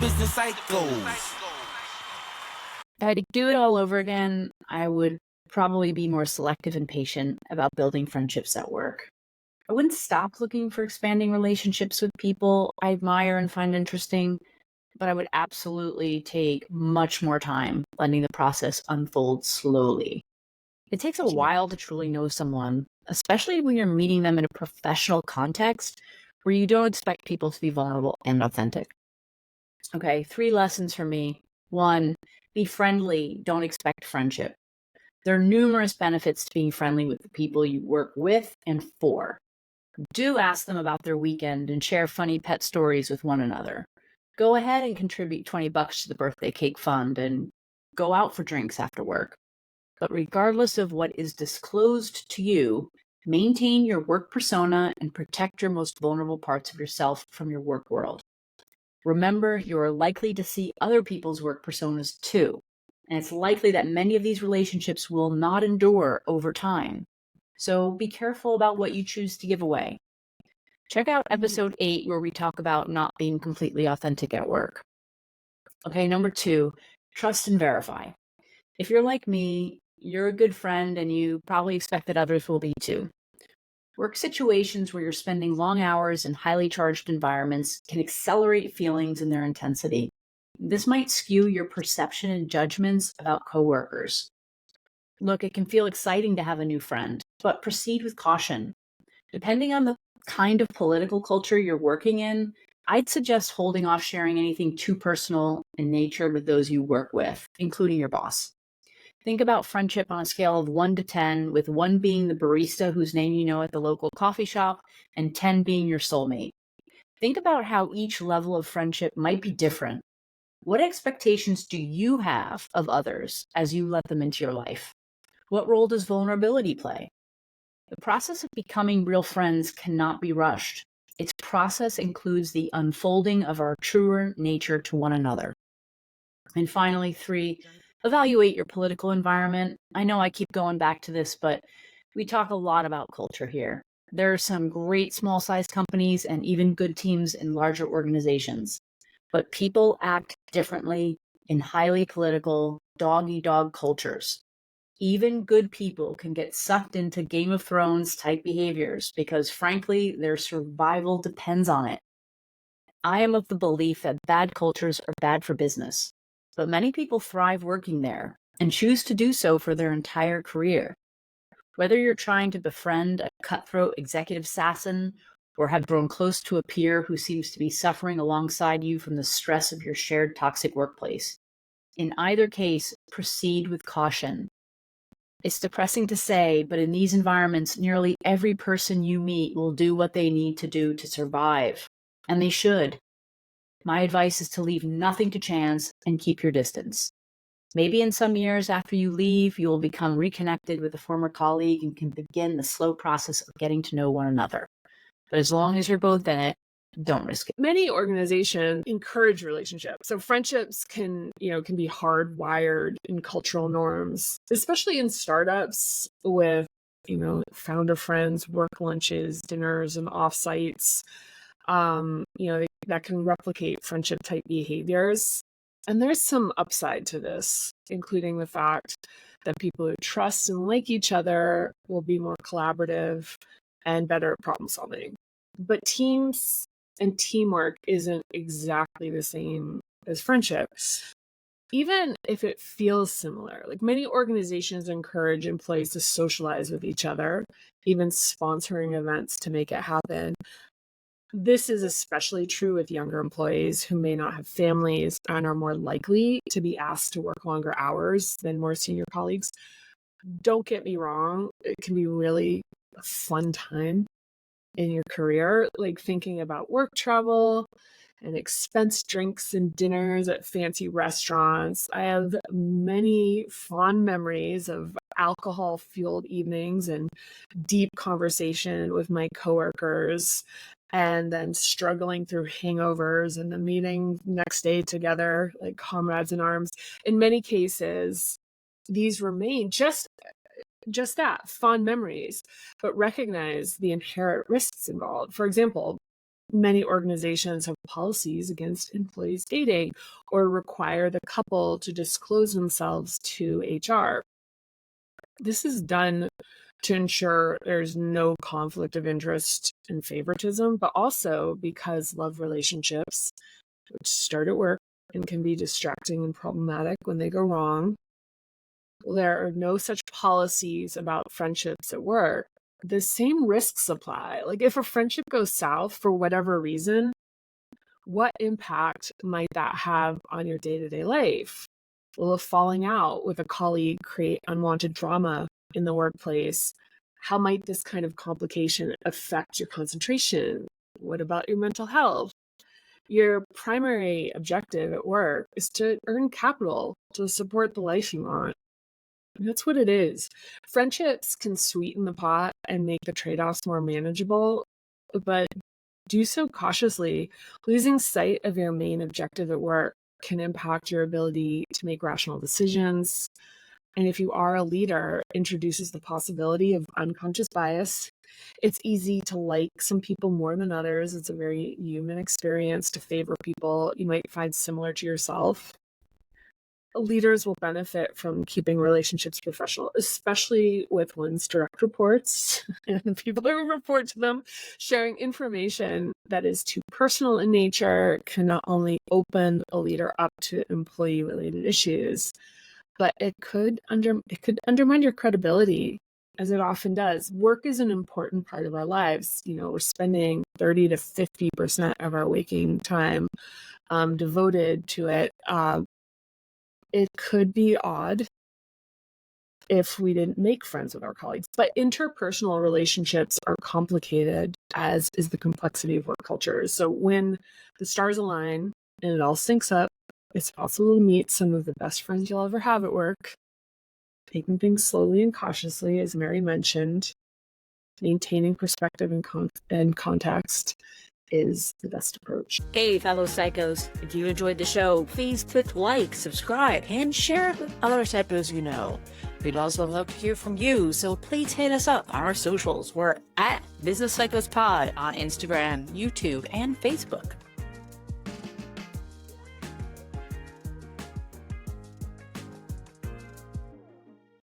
business cycles. If I had to do it all over again, I would probably be more selective and patient about building friendships at work. I wouldn't stop looking for expanding relationships with people I admire and find interesting, but I would absolutely take much more time letting the process unfold slowly. It takes a while to truly know someone, especially when you're meeting them in a professional context where you don't expect people to be vulnerable and authentic. Okay, 3 lessons for me. 1, be friendly, don't expect friendship. There are numerous benefits to being friendly with the people you work with. And 4, do ask them about their weekend and share funny pet stories with one another. Go ahead and contribute $20 to the birthday cake fund and go out for drinks after work. But regardless of what is disclosed to you, maintain your work persona and protect your most vulnerable parts of yourself from your work world. Remember, you are likely to see other people's work personas too, and it's likely that many of these relationships will not endure over time. So be careful about what you choose to give away. Check out episode 8, where we talk about not being completely authentic at work. Okay, number 2, trust and verify. If you're like me, you're a good friend and you probably expect that others will be too. Work situations where you're spending long hours in highly charged environments can accelerate feelings in their intensity. This might skew your perception and judgments about coworkers. Look, it can feel exciting to have a new friend, but proceed with caution. Depending on the kind of political culture you're working in, I'd suggest holding off sharing anything too personal in nature with those you work with, including your boss. Think about friendship on a scale of 1 to 10, with 1 being the barista whose name you know at the local coffee shop and 10 being your soulmate. Think about how each level of friendship might be different. What expectations do you have of others as you let them into your life? What role does vulnerability play? The process of becoming real friends cannot be rushed. Its process includes the unfolding of our truer nature to one another. And finally, 3, evaluate your political environment. I know I keep going back to this, but we talk a lot about culture here. There are some great small-sized companies and even good teams in larger organizations, but people act differently in highly political, dog-eat-dog cultures. Even good people can get sucked into Game of Thrones type behaviors because, frankly, their survival depends on it. I am of the belief that bad cultures are bad for business, but many people thrive working there and choose to do so for their entire career. Whether you're trying to befriend a cutthroat executive assassin or have grown close to a peer who seems to be suffering alongside you from the stress of your shared toxic workplace, in either case, proceed with caution. It's depressing to say, but in these environments, nearly every person you meet will do what they need to do to survive, and they should. My advice is to leave nothing to chance and keep your distance. Maybe in some years after you leave, you will become reconnected with a former colleague and can begin the slow process of getting to know one another. But as long as you're both in it, don't risk it. Many organizations encourage relationships. So friendships can be hardwired in cultural norms, especially in startups with, founder friends, work lunches, dinners, and offsites. That can replicate friendship type behaviors. And there's some upside to this, including the fact that people who trust and like each other will be more collaborative and better at problem solving. But teams and teamwork isn't exactly the same as friendships, even if it feels similar. Like, many organizations encourage employees to socialize with each other, even sponsoring events to make it happen. This is especially true with younger employees who may not have families and are more likely to be asked to work longer hours than more senior colleagues. Don't get me wrong, it can be really a fun time in your career, like thinking about work travel and expense drinks and dinners at fancy restaurants. I have many fond memories of alcohol-fueled evenings and deep conversation with my coworkers, and then struggling through hangovers and the meeting next day together like comrades in arms. In many cases, these remain just that, fond memories, but recognize the inherent risks involved. For example, Many organizations have policies against employees dating or require the couple to disclose themselves to HR. This is done to ensure there's no conflict of interest and favoritism, but also because love relationships, which start at work and can be distracting and problematic when they go wrong, there are no such policies about friendships at work. The same risks apply. Like if a friendship goes south for whatever reason, what impact might that have on your day-to-day life? Will a falling out with a colleague create unwanted drama in the workplace? How might this kind of complication affect your concentration? What about your mental health? Your primary objective at work is to earn capital to support the life you want. And that's what it is. Friendships can sweeten the pot and make the trade-offs more manageable, but do so cautiously. Losing sight of your main objective at work can impact your ability to make rational decisions. And if you are a leader, introduces the possibility of unconscious bias. It's easy to like some people more than others. It's a very human experience to favor people you might find similar to yourself. Leaders will benefit from keeping relationships professional, especially with one's direct reports and the people who report to them. Sharing information that is too personal in nature can not only open a leader up to employee-related issues, but it could undermine your credibility, as it often does. Work is an important part of our lives. We're spending 30 to 50% of our waking time devoted to it. It could be odd if we didn't make friends with our colleagues, but interpersonal relationships are complicated, as is the complexity of work cultures. So when the stars align and it all syncs up, it's possible to meet some of the best friends you'll ever have at work. Taking things slowly and cautiously, as Mary mentioned, maintaining perspective and context is the best approach. Hey, fellow psychos, if you enjoyed the show, please click like, subscribe, and share it with other psychos you know. We'd also love to hear from you, so please hit us up on our socials. We're at Business Psychos Pod on Instagram, YouTube, and Facebook.